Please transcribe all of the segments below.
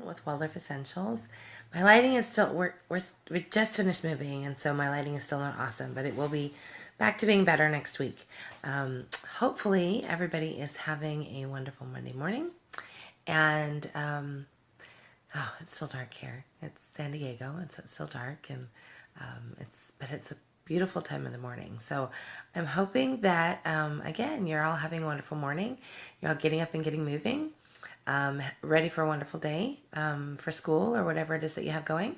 with Waldorf Essentials. My lighting is still, we just finished moving, and so my lighting is still not awesome, but it will be back to being better next week. Hopefully, everybody is having a wonderful Monday morning. And, oh, it's still dark here. It's San Diego, and so it's still dark, and but it's a beautiful time in the morning. So I'm hoping that, again, you're all having a wonderful morning. You're all getting up and getting moving. Ready for a wonderful day for school or whatever it is that you have going.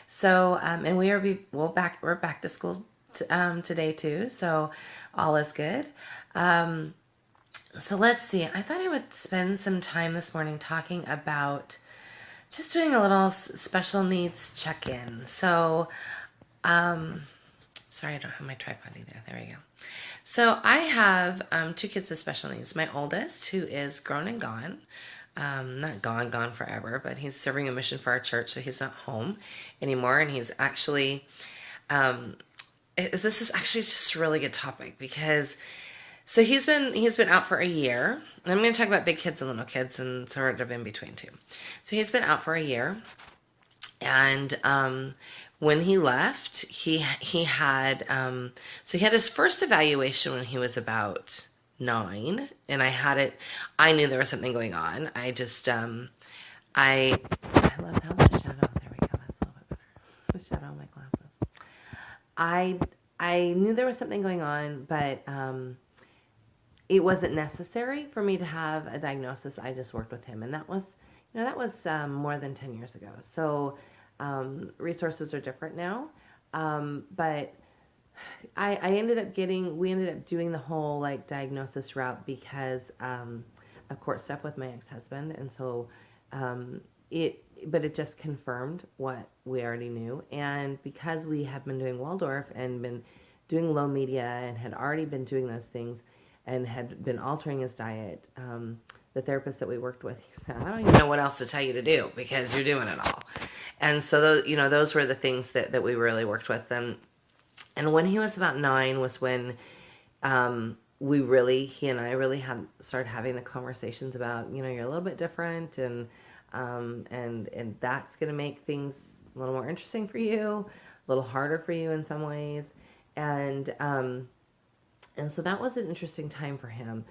So, and we're back to school today too. So all is good. So let's see. I thought I would spend some time this morning talking about just doing a little special needs check-in. So, sorry, I don't have my tripod either. There we go. So I have two kids with special needs. My oldest, who is grown and gone, not gone forever, but he's serving a mission for our church, so he's not home anymore. And he's actually, this is actually just a really good topic because, so he's been out for a year. And I'm going to talk about big kids and little kids and sort of in between too. So he's been out for a year, and when he left, he had so he had his first evaluation when he was about 9, and I knew there was something going on. I love how the shadow, there we go, that's a little bit better. The shadow on my glasses. I knew there was something going on, but it wasn't necessary for me to have a diagnosis. I just worked with him, and that was more than 10 years ago. So resources are different now, but we ended up doing the whole like diagnosis route because of court stuff with my ex-husband, and so it just confirmed what we already knew. And because we have been doing Waldorf and been doing low media and had already been doing those things and had been altering his diet, the therapist that we worked with, he said, I don't even know what else to tell you to do because you're doing it all. And so those were the things that we really worked with them. And when he was about 9 was when he and I really started having the conversations about, you're a little bit different, and that's going to make things a little more interesting for you, a little harder for you in some ways. And so that was an interesting time for him.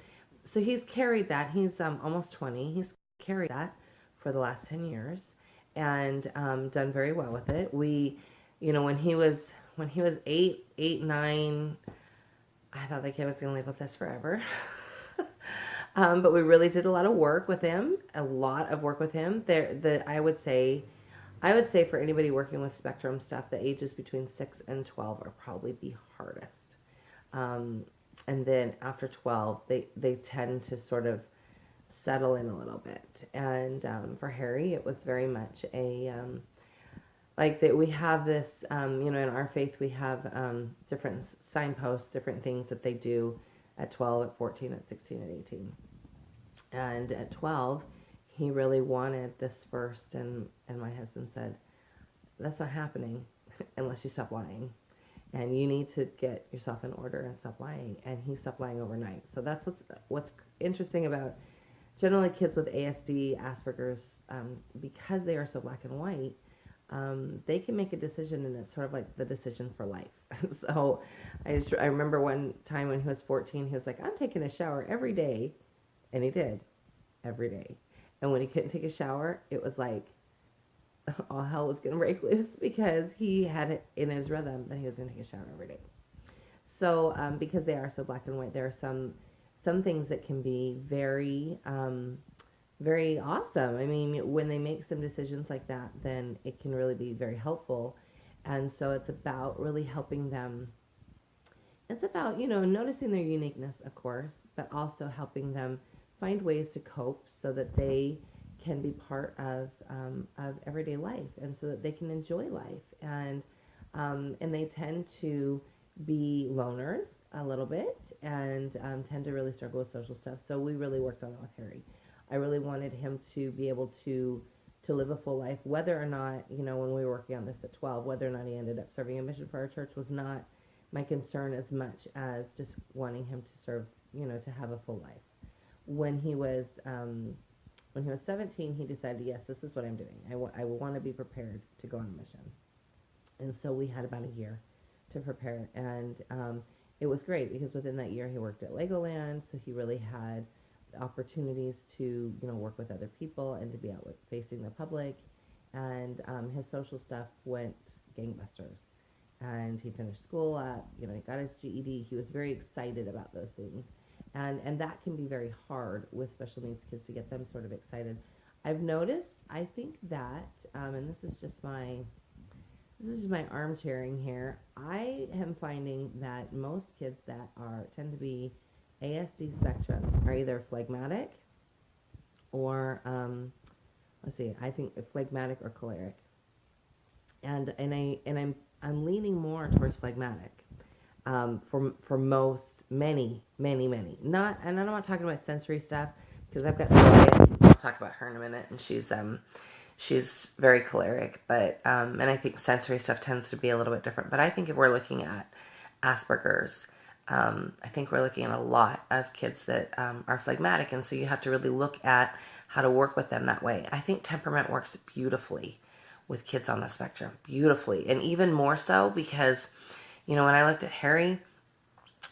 So he's carried that. He's almost 20. He's carried that for the last 10 years and done very well with it. We, when he was 8, 9, I thought the kid was going to live with us forever. But we really did a lot of work with him. I would say for anybody working with spectrum stuff, the ages between 6 and 12 are probably the hardest. And then after 12, they tend to sort of settle in a little bit. And for Harry, it was very much we have this, in our faith, we have different signposts, different things that they do at 12, at 14, at 16, at 18. And at 12, he really wanted this first, and my husband said, that's not happening unless you stop lying. And you need to get yourself in order and stop lying. And he stopped lying overnight. So that's what's interesting about generally kids with ASD, Asperger's, because they are so black and white, they can make a decision, and it's sort of like the decision for life. So I remember one time when he was 14, he was like, I'm taking a shower every day. And he did, every day. And when he couldn't take a shower, it was like all hell was going to break loose because he had it in his rhythm that he was going to take a shower every day. So because they are so black and white, there are some things that can be very, very awesome. I mean, when they make some decisions like that, then it can really be very helpful. And so it's about really helping them. It's about, noticing their uniqueness, of course, but also helping them find ways to cope so that they can be part of everyday life, and so that they can enjoy life. And they tend to be loners a little bit, and tend to really struggle with social stuff. So we really worked on that with Harry. I really wanted him to be able to live a full life, whether or not, when we were working on this at 12, whether or not he ended up serving a mission for our church was not my concern as much as just wanting him to serve, to have a full life. When he was When he was 17, he decided, yes, this is what I'm doing. I want to be prepared to go on a mission. And so we had about a year to prepare. And it was great because within that year he worked at Legoland, so he really had opportunities to work with other people and to be out facing the public. And his social stuff went gangbusters. And he finished school up, he got his GED. He was very excited about those things. And that can be very hard with special needs kids to get them sort of excited. I've noticed, I think that, and this is just my armchairing here, I am finding that most kids that tend to be ASD spectrum are either phlegmatic or, I think phlegmatic or choleric. And I'm leaning more towards phlegmatic for many. Not, and I'm not talking about sensory stuff because I've got I'll talk about her in a minute, and she's very choleric, but and I think sensory stuff tends to be a little bit different. But I think if we're looking at Asperger's, I think we're looking at a lot of kids that are phlegmatic, and so you have to really look at how to work with them that way. I think temperament works beautifully with kids on the spectrum, beautifully, and even more so because, when I looked at Harry,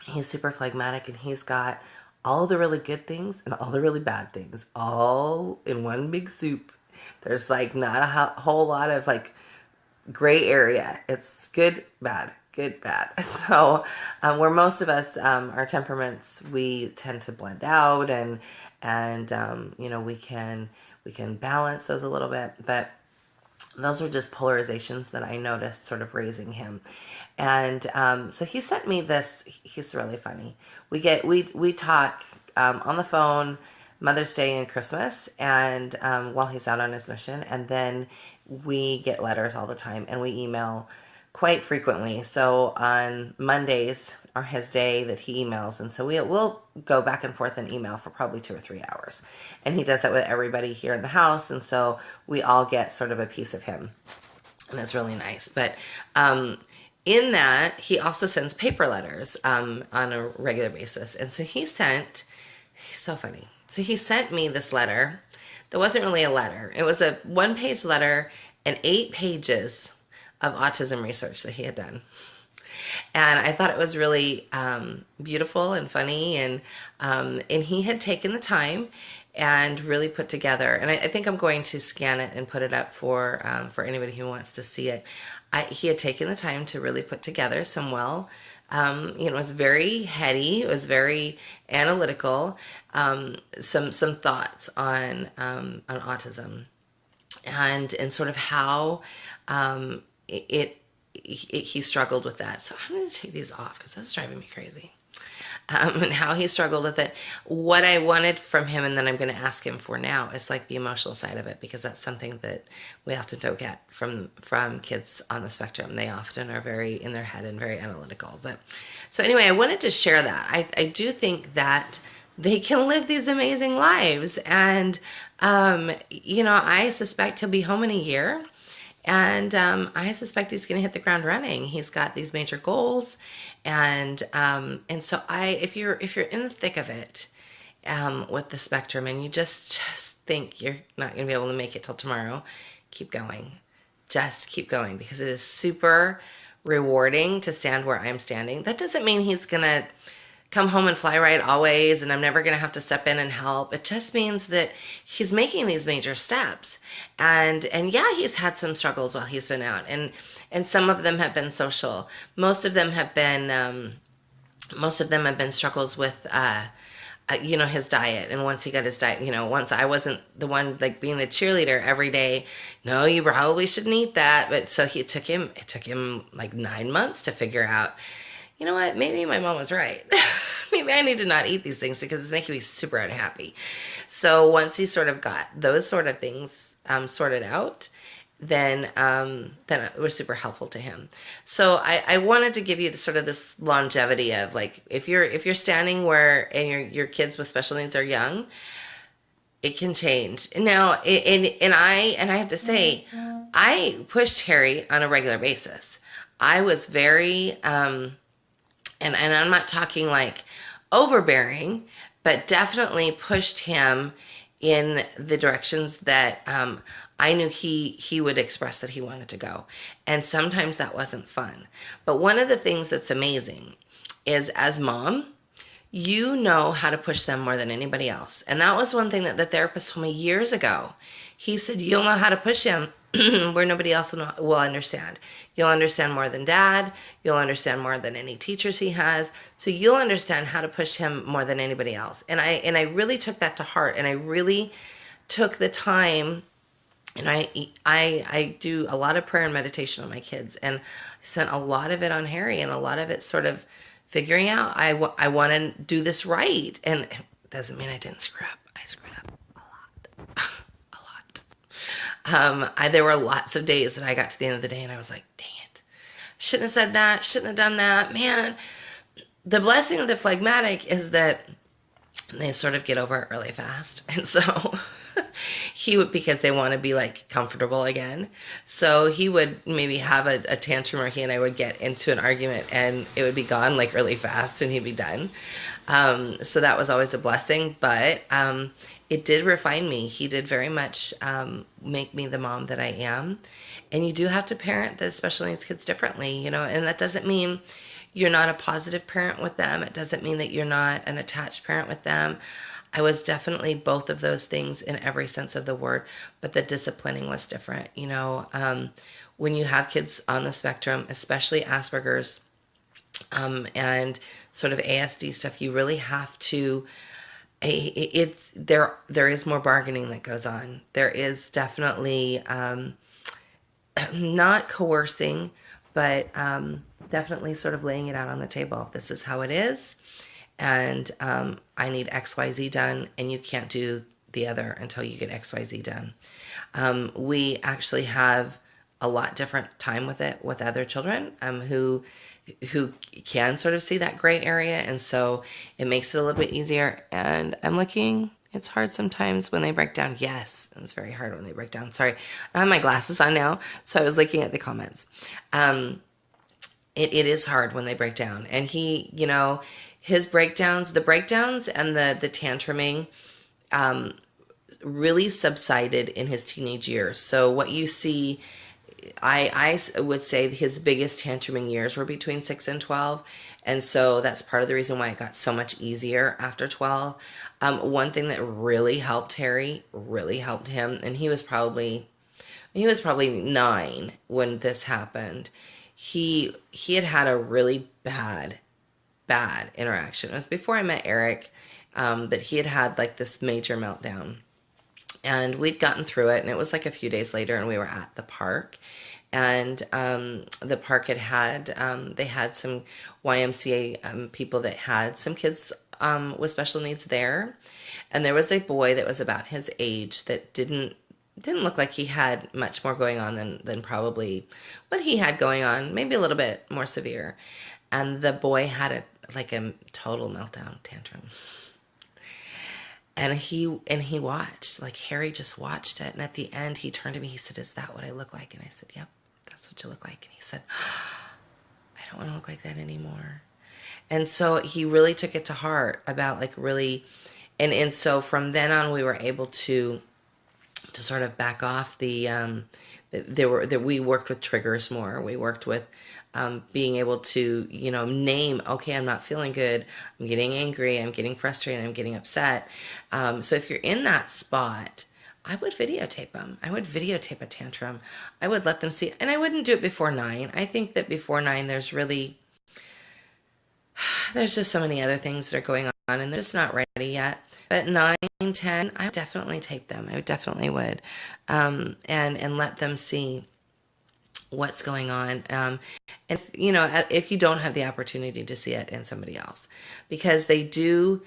he's super phlegmatic, and he's got all the really good things and all the really bad things all in one big soup. There's not a whole lot of gray area. It's good, bad. So where most of us, our temperaments, we tend to blend out and we can balance those a little bit, but those are just polarizations that I noticed sort of raising him. And so he sent me this. He's really funny. We talk on the phone Mother's Day and Christmas, and while he's out on his mission, and then we get letters all the time, and we email quite frequently. So on Mondays are his day that he emails, and so we'll go back and forth in email for probably 2 or 3 hours. And he does that with everybody here in the house, and so we all get sort of a piece of him, and it's really nice. But in that, he also sends paper letters on a regular basis, and so he's so funny. So he sent me this letter that wasn't really a letter. It was a 1-page letter and 8 pages of autism research that he had done. And I thought it was really beautiful and funny, and he had taken the time and really put together, and I think I'm going to scan it and put it up for anybody who wants to see it. He had taken the time to really put together some it was very heady, it was very analytical, some thoughts on autism and sort of how he struggled with that. So I'm going to take these off because that's driving me crazy. And how he struggled with it. What I wanted from him, and then I'm going to ask him for now, is the emotional side of it, because that's something that we often don't get from kids on the spectrum. They often are very in their head and very analytical. But so anyway, I wanted to share that. I do think that they can live these amazing lives, and I suspect he'll be home in a year. And I suspect he's going to hit the ground running. He's got these major goals, and so if you're in the thick of it with the spectrum, and you just think you're not going to be able to make it till tomorrow, keep going. Just keep going, because it is super rewarding to stand where I'm standing. That doesn't mean he's going to come home and fly right always, and I'm never going to have to step in and help. It just means that he's making these major steps. And yeah, he's had some struggles while he's been out, and some of them have been social. Most of them have been struggles with his diet. And once he got his diet, once I wasn't the one being the cheerleader every day, no, you probably shouldn't eat that. But so it took him 9 months to figure out, you know what, maybe my mom was right. Maybe I need to not eat these things because it's making me super unhappy. So once he sort of got those sort of things sorted out, then it was super helpful to him. So I wanted to give you this longevity of if you're standing where and your kids with special needs are young, it can change. Now, and I have to say, I pushed Harry on a regular basis. I was very and I'm not talking overbearing, but definitely pushed him in the directions that I knew he would express that he wanted to go. And sometimes that wasn't fun. But one of the things that's amazing is, as mom, you know how to push them more than anybody else. And that was one thing that the therapist told me years ago. He said, you'll know how to push him where nobody else will understand. You'll understand more than dad. You'll understand more than any teachers he has. So you'll understand how to push him more than anybody else. And I really took that to heart. And I really took the time, and I do a lot of prayer and meditation on my kids. And I spent a lot of it on Harry, and a lot of it sort of figuring out I want to do this right. And it doesn't mean I didn't screw up. I screwed up a lot. A lot. There were lots of days that I got to the end of the day and I was like, dang it. Shouldn't have said that. Shouldn't have done that. Man, the blessing of the phlegmatic is that they sort of get over it really fast. And so he would, because they want to be like comfortable again. So he would maybe have a tantrum, or he and I would get into an argument and it would be gone like really fast and he'd be done. So that was always a blessing, but it did refine me. He did very much make me the mom that I am. And you do have to parent the special needs kids differently, you know, and that doesn't mean you're not a positive parent with them. It doesn't mean that you're not an attached parent with them. I was definitely both of those things in every sense of the word, but the disciplining was different. You know, when you have kids on the spectrum, especially Asperger's and sort of ASD stuff, you really have to, there is more bargaining that goes on. There is definitely not coercing, but definitely sort of laying it out on the table. This is how it is, and I need XYZ done, and you can't do the other until you get XYZ done. We actually have a lot different time with it with other children who can sort of see that gray area, and so it makes it a little bit easier. And I'm looking, it's hard sometimes when they break down. Yes, it's very hard when they break down. Sorry, I have my glasses on now, so I was looking at the comments. It is hard when they break down, and he, you know, his breakdowns, the breakdowns and the tantruming really subsided in his teenage years. So what you see, I would say his biggest tantruming years were between 6 and 12. And so that's part of the reason why it got so much easier after 12. One thing that really helped Harry, really helped him, and he was probably 9 when this happened. He had a really bad interaction. It was before I met Eric, but he had like this major meltdown. And we'd gotten through it, and it was like a few days later, and we were at the park. And the park they had some YMCA people that had some kids with special needs there. And there was a boy that was about his age that didn't look like he had much more going on than probably what he had going on, maybe a little bit more severe. And the boy had a total meltdown tantrum. And he watched, like Harry just watched it. And at the end, he turned to me, he said, "Is that what I look like?" And I said, "Yep, that's what you look like." And he said, "I don't want to look like that anymore." And so he really took it to heart about like really, and so from then on, we were able to sort of back off we worked with triggers more. We worked with being able to, you know, name, okay, I'm not feeling good. I'm getting angry. I'm getting frustrated. I'm getting upset. So if you're in that spot, I would videotape them. I would videotape a tantrum. I would let them see, and I wouldn't do it before 9. I think that before 9, there's just so many other things that are going on, and they're just not ready yet. But 9, 10, I would definitely tape them. I definitely would, and let them see what's going on. And if you don't have the opportunity to see it in somebody else, because they do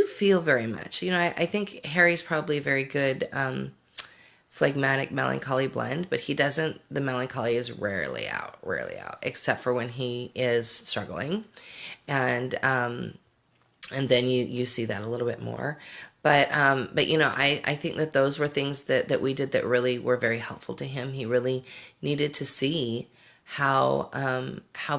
feel very much. You know, I think Harry's probably a very good phlegmatic melancholy blend, but he doesn't. The melancholy is rarely out, except for when he is struggling, and then you see that a little bit more. But you know, I think that those were things that we did that really were very helpful to him. He really needed to see how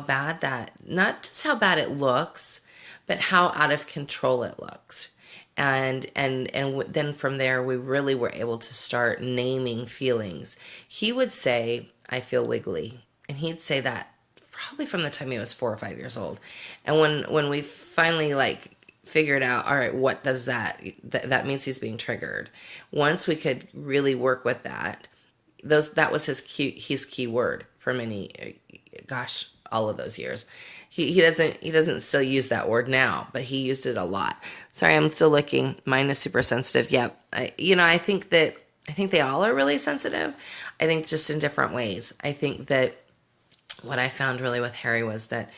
bad not just how bad it looks, but how out of control it looks. Then from there, we really were able to start naming feelings. He would say, "I feel wiggly," and he'd say that probably from the time he was 4 or 5 years old. And when we finally like figured out, all right, what does that means he's being triggered. Once we could really work with that, that was his key word for many, gosh, all of those years. He doesn't still use that word now, but he used it a lot. Sorry, I'm still looking. Mine is super sensitive. Yep. I think they all are really sensitive. I think just in different ways. I think that what I found really with Harry was that,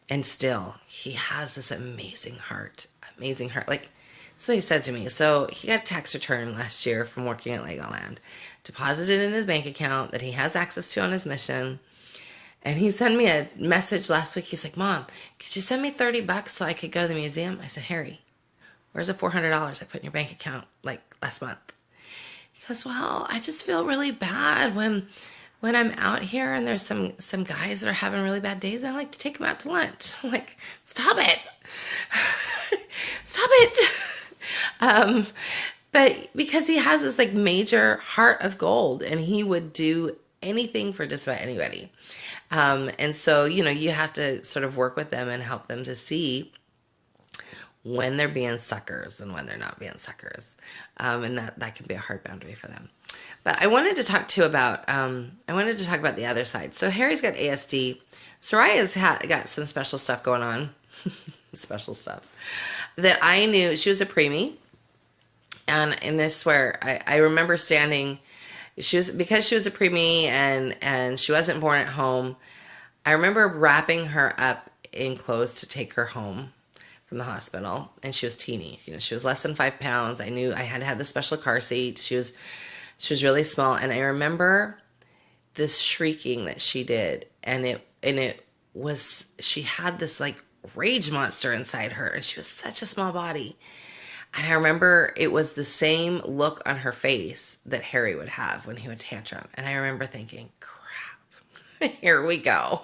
and still, he has this amazing heart. Like, so he said to me, so he got a tax return last year from working at Legoland, deposited in his bank account that he has access to on his mission. And he sent me a message last week. He's like, "Mom, could you send me $30 so I could go to the museum?" I said, "Harry, where's the $400 I put in your bank account like last month?" He goes, "Well, I just feel really bad when I'm out here and there's some guys that are having really bad days. I like to take them out to lunch." I'm like, "Stop it. Stop it." But because he has this like major heart of gold, and he would do anything for just about anybody. And so, you have to sort of work with them and help them to see when they're being suckers and when they're not being suckers. And that can be a hard boundary for them. But I wanted to talk about the other side. So Harry's got ASD. Soraya's got some special stuff going on. Special stuff that I knew. She was a preemie. And I swear, I remember standing, because she was a preemie and she wasn't born at home. I remember wrapping her up in clothes to take her home from the hospital, and she was teeny. She was less than 5 pounds. I knew I had to have the special car seat. She was really small, and I remember this shrieking that she did, and it was, she had this like rage monster inside her, and she was such a small body. And I remember it was the same look on her face that Harry would have when he would tantrum. And I remember thinking, crap, here we go.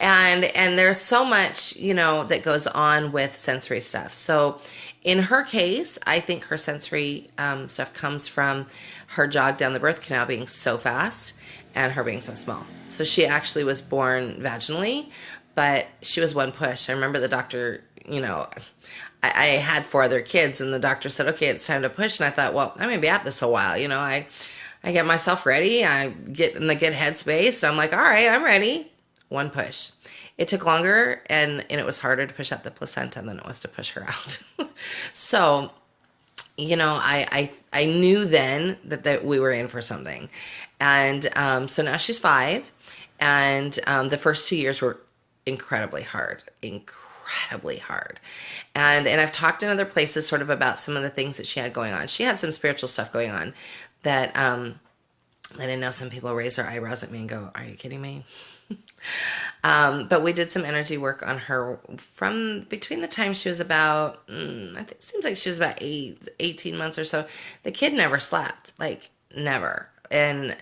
And there's so much, that goes on with sensory stuff. So in her case, I think her sensory stuff comes from her jog down the birth canal being so fast and her being so small. So she actually was born vaginally, but she was one push. I remember the doctor, I had 4 other kids, and the doctor said, "Okay, it's time to push." And I thought, well, I'm going to be at this a while. I get myself ready. I get in the good headspace. So I'm like, all right, I'm ready. One push. It took longer, and it was harder to push out the placenta than it was to push her out. So, I knew then that we were in for something. And so now she's 5. And the first 2 years were incredibly hard. And I've talked in other places sort of about some of the things that she had going on. She had some spiritual stuff going on that I know some people raise their eyebrows at me and go, "Are you kidding me?" But we did some energy work on her from between the time she was about, I think it seems like she was about 18 months or so. The kid never slept, like never. And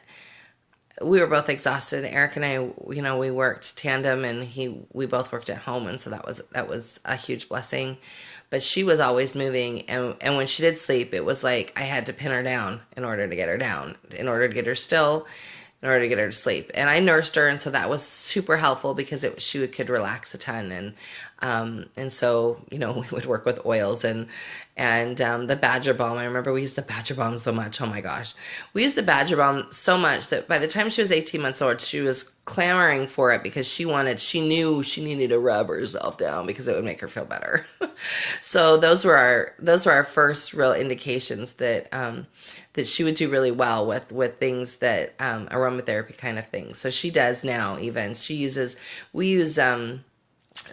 we were both exhausted. Eric and I, we worked tandem, and we both worked at home. And so that was a huge blessing. But she was always moving. And when she did sleep, it was like I had to pin her down in order to get her down, in order to get her still, in order to get her to sleep. And I nursed her. And so that was super helpful because she could relax a ton. And so, we would work with oils and the Badger Balm. I remember we used the Badger Balm so much. Oh my gosh. We used the Badger Balm so much that by the time she was 18 months old, she was clamoring for it because she knew she needed to rub herself down because it would make her feel better. So those were our first real indications that she would do really well with things that, aromatherapy kind of things. So she does now even. We use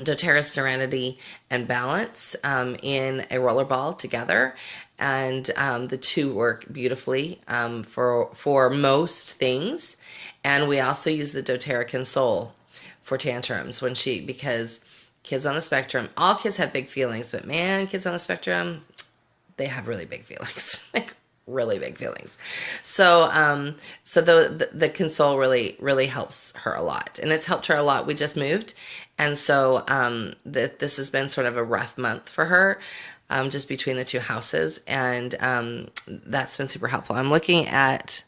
doTERRA Serenity and Balance in a roller ball together, and the two work beautifully for most things. And we also use the doTERRA Console for tantrums because kids on the spectrum, all kids have big feelings, but man, kids on the spectrum, they have really big feelings, like really big feelings. So the Console really helps her a lot, and it's helped her a lot. We just moved, and so this has been sort of a rough month for her. just between the two houses, and that's been super helpful. I'm looking at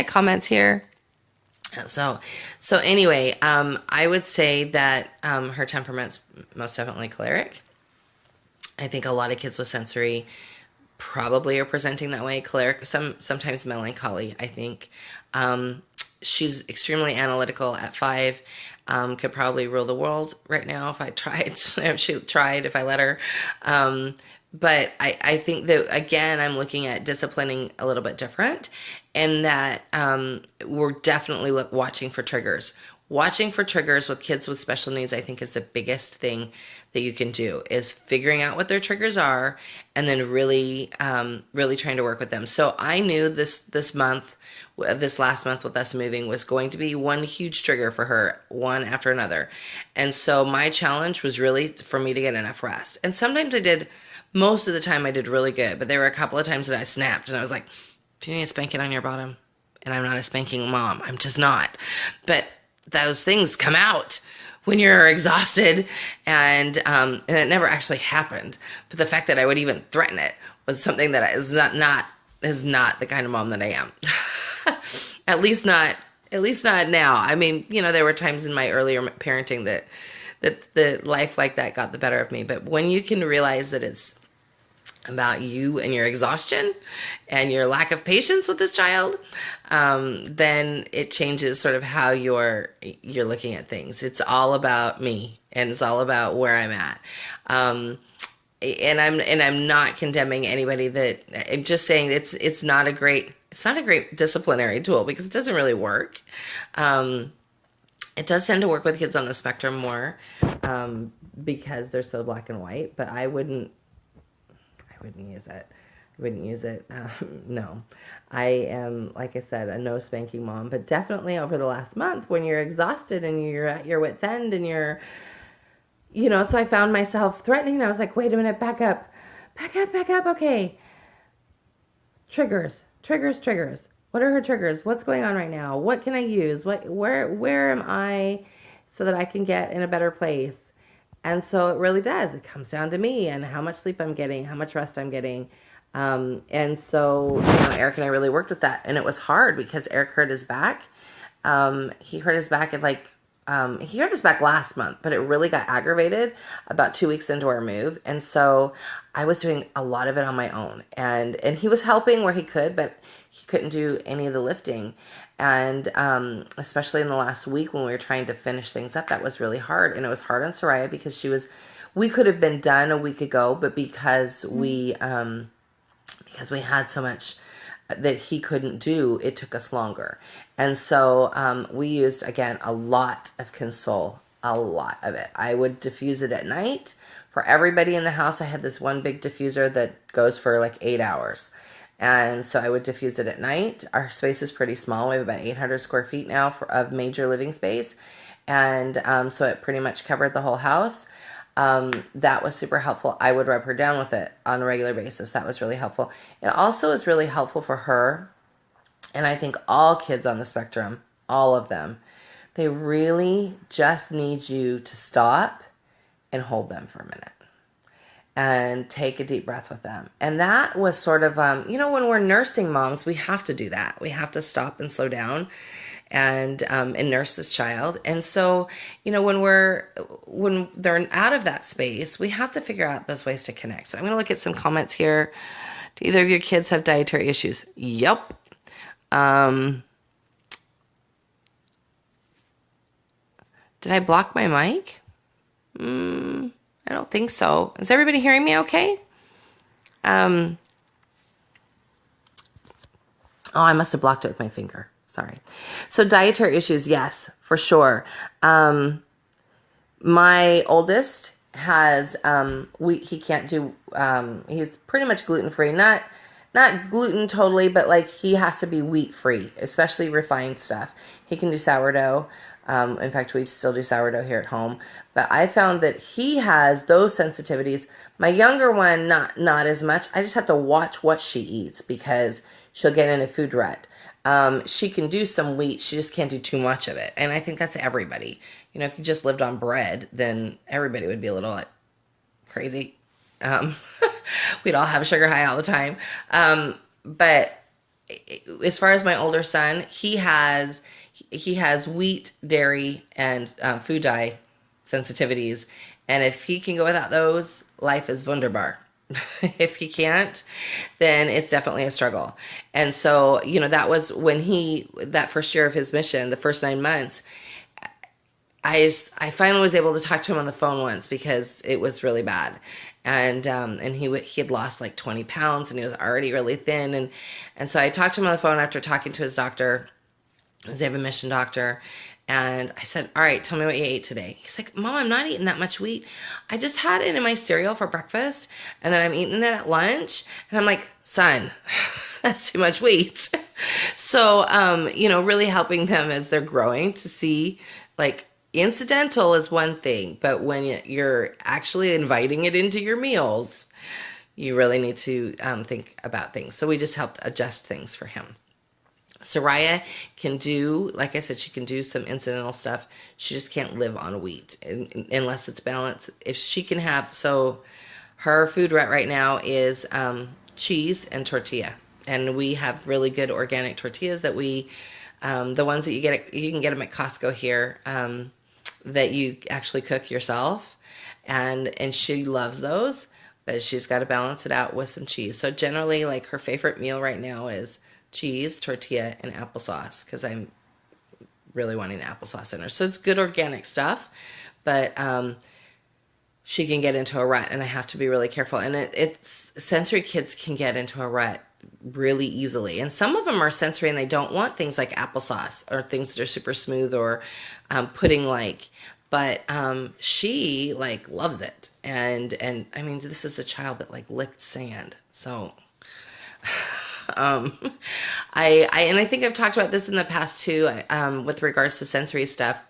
comments here. So anyway, I would say that her temperament's most definitely choleric. I think a lot of kids with sensory probably are presenting that way. Choleric, sometimes melancholy, I think. She's extremely analytical at 5. Could probably rule the world right now if I tried. If she tried, if I let her. But I think that, again, I'm looking at disciplining a little bit different, and that we're definitely watching for triggers. Watching for triggers with kids with special needs, I think, is the biggest thing that you can do, is figuring out what their triggers are, and then really trying to work with them. So I knew this last month with us moving was going to be one huge trigger for her, one after another. And so my challenge was really for me to get enough rest. And sometimes most of the time I did really good, but there were a couple of times that I snapped and I was like, do you need a spanking on your bottom? And I'm not a spanking mom. I'm just not. But those things come out when you're exhausted, and it never actually happened. But the fact that I would even threaten it was something that is not the kind of mom that I am. At least not now. I mean, there were times in my earlier parenting that the life like that got the better of me. But when you can realize that it's about you and your exhaustion and your lack of patience with this child, then it changes sort of how you're looking at things. It's all about me, and it's all about where I'm at. And I'm not condemning anybody. That I'm just saying it's not a great disciplinary tool, because it doesn't really work. It does tend to work with kids on the spectrum more, because they're so black and white. But I wouldn't use it. No, I am, like I said, a no spanking mom. But definitely over the last month, when you're exhausted and you're at your wit's end, and you're, so I found myself threatening. I was like, wait a minute, back up. Okay. Triggers. What are her triggers? What's going on right now? What can I use? Where am I, so that I can get in a better place? And so it really does. It comes down to me and how much sleep I'm getting, how much rest I'm getting. And so, Eric and I really worked with that. And it was hard because Eric hurt his back. He hurt his back he hurt his back last month, but it really got aggravated about 2 weeks into our move. And so I was doing a lot of it on my own. And he was helping where he could, but he couldn't do any of the lifting. And especially in the last week when we were trying to finish things up, that was really hard. And it was hard on Soraya because we could have been done a week ago, but because we had so much that he couldn't do, it took us longer. And so we used, again, a lot of Console, a lot of it. I would diffuse it at night. For everybody in the house, I had this one big diffuser that goes for like 8 hours. And so I would diffuse it at night. Our space is pretty small. We have about 800 square feet now of major living space. And so it pretty much covered the whole house. That was super helpful. I would rub her down with it on a regular basis. That was really helpful. It also is really helpful for her. And I think all kids on the spectrum, all of them, they really just need you to stop and hold them for a minute and take a deep breath with them. And that was sort of, when we're nursing moms, we have to do that. We have to stop and slow down and nurse this child. And so, when they're out of that space, we have to figure out those ways to connect. So I'm going to look at some comments here. Do either of your kids have dietary issues? Yep. Did I block my mic? I don't think so. Is everybody hearing me okay? Oh, I must have blocked it with my finger. Sorry. So dietary issues, yes, for sure. My oldest has he can't do he's pretty much gluten-free. Not gluten totally, but like he has to be wheat-free, especially refined stuff. He can do sourdough. In fact, we still do sourdough here at home. But I found that he has those sensitivities. My younger one, not as much. I just have to watch what she eats because she'll get in a food rut. She can do some wheat. She just can't do too much of it. And I think that's everybody. If you just lived on bread, then everybody would be a little crazy. Um, we'd all have sugar high all the time. But as far as my older son, he has wheat, dairy, and food dye sensitivities, and if he can go without those, life is wunderbar. If he can't, then it's definitely a struggle. And so, that was when that first year of his mission, the first 9 months, I finally was able to talk to him on the phone once because it was really bad. And he had lost like 20 pounds and he was already really thin. And so I talked to him on the phone after talking to his doctor, his mission doctor. And I said, all right, tell me what you ate today. He's like, Mom, I'm not eating that much wheat. I just had it in my cereal for breakfast, and then I'm eating it at lunch. And I'm like, son, that's too much wheat. So, really helping them as they're growing to see, like, incidental is one thing, but when you're actually inviting it into your meals, you really need to think about things. So we just helped adjust things for him. Soraya can do, like I said, she can do some incidental stuff. She just can't live on wheat unless it's balanced. If she can have, so her food right now is cheese and tortilla. And we have really good organic tortillas that the ones that you can get them at Costco here, that you actually cook yourself. And she loves those, but she's got to balance it out with some cheese. So generally, like, her favorite meal right now is cheese, tortilla, and applesauce, because I'm really wanting the applesauce in her. So it's good organic stuff, but she can get into a rut, and I have to be really careful. And it's sensory kids can get into a rut really easily, and some of them are sensory and they don't want things like applesauce or things that are super smooth or pudding like. But she like loves it, and I mean, this is a child that like licked sand, so. I think I've talked about this in the past too, with regards to sensory stuff.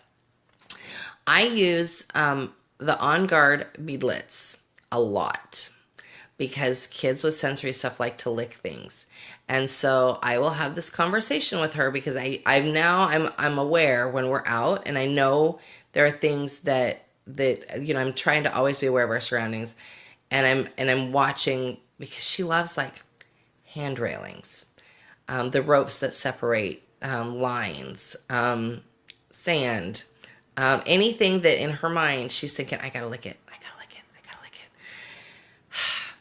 I use the On Guard beadlets a lot because kids with sensory stuff like to lick things. And so I will have this conversation with her because I'm aware when we're out, and I know there are things that I'm trying to always be aware of our surroundings, and I'm watching because she loves like hand railings, the ropes that separate lines, sand, anything that in her mind she's thinking, I gotta lick it, I gotta lick it, I gotta lick it.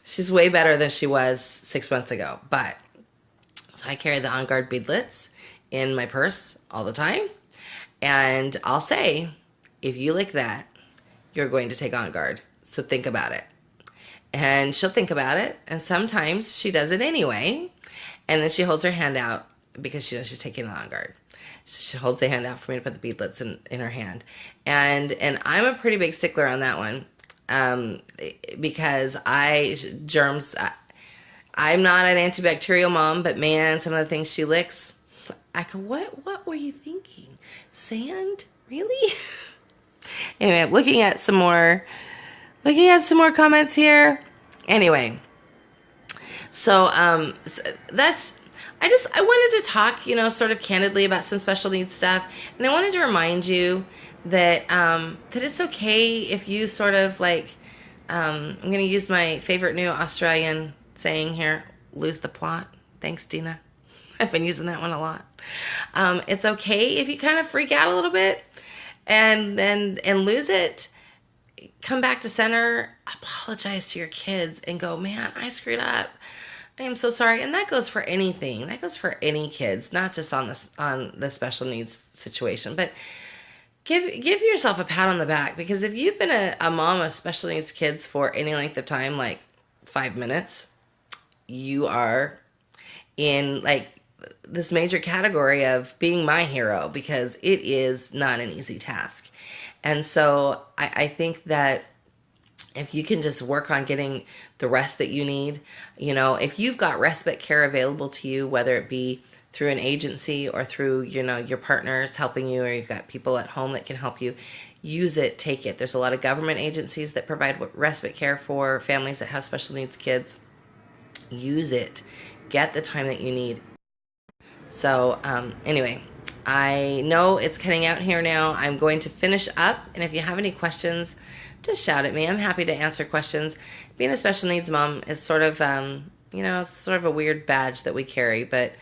She's way better than she was 6 months ago. But so I carry the On Guard beadlets in my purse all the time, and I'll say, if you lick that, you're going to take On Guard. So think about it. And she'll think about it, and sometimes she does it anyway, and then she holds her hand out because she knows she's taking it On Guard. So she holds a hand out for me to put the beadlets in her hand, and I'm a pretty big stickler on that one, because I'm not an antibacterial mom, but man, some of the things she licks, I go, what were you thinking? Sand? Really? Anyway, I'm looking at some more comments here. Anyway, so I wanted to talk, sort of candidly about some special needs stuff, and I wanted to remind you that that it's okay if you sort of like, I'm going to use my favorite new Australian saying here, lose the plot. Thanks, Dina. I've been using that one a lot. It's okay if you kind of freak out a little bit and lose it. Come back to center, apologize to your kids, and go, man, I screwed up. I am so sorry. And that goes for anything. That goes for any kids, not just on the special needs situation. But give yourself a pat on the back, because if you've been a mom of special needs kids for any length of time, like 5 minutes, you are in like this major category of being my hero, because it is not an easy task. And so I think that if you can just work on getting the rest that you need, if you've got respite care available to you, whether it be through an agency or through, your partners helping you, or you've got people at home that can help you, use it, take it. There's a lot of government agencies that provide respite care for families that have special needs kids. Use it. Get the time that you need. So anyway, I know it's cutting out here now. I'm going to finish up, and if you have any questions, just shout at me. I'm happy to answer questions. Being a special needs mom is sort of, sort of a weird badge that we carry, but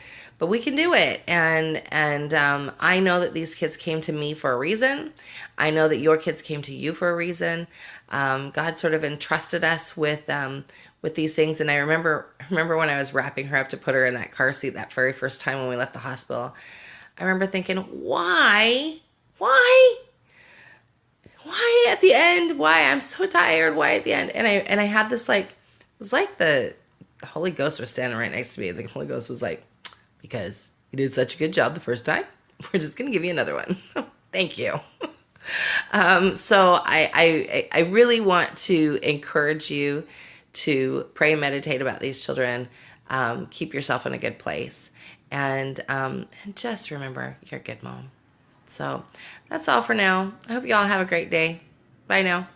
we can do it. And I know that these kids came to me for a reason. I know that your kids came to you for a reason. God sort of entrusted us with these things. And I remember when I was wrapping her up to put her in that car seat that very first time when we left the hospital. I remember thinking, why at the end? Why? I'm so tired. Why at the end? And I had this like, it was like the Holy Ghost was standing right next to me. And the Holy Ghost was like, because you did such a good job the first time, we're just going to give you another one. Thank you. So I really want to encourage you to pray and meditate about these children. Keep yourself in a good place. And just remember, you're a good mom. So that's all for now. I hope you all have a great day. Bye now.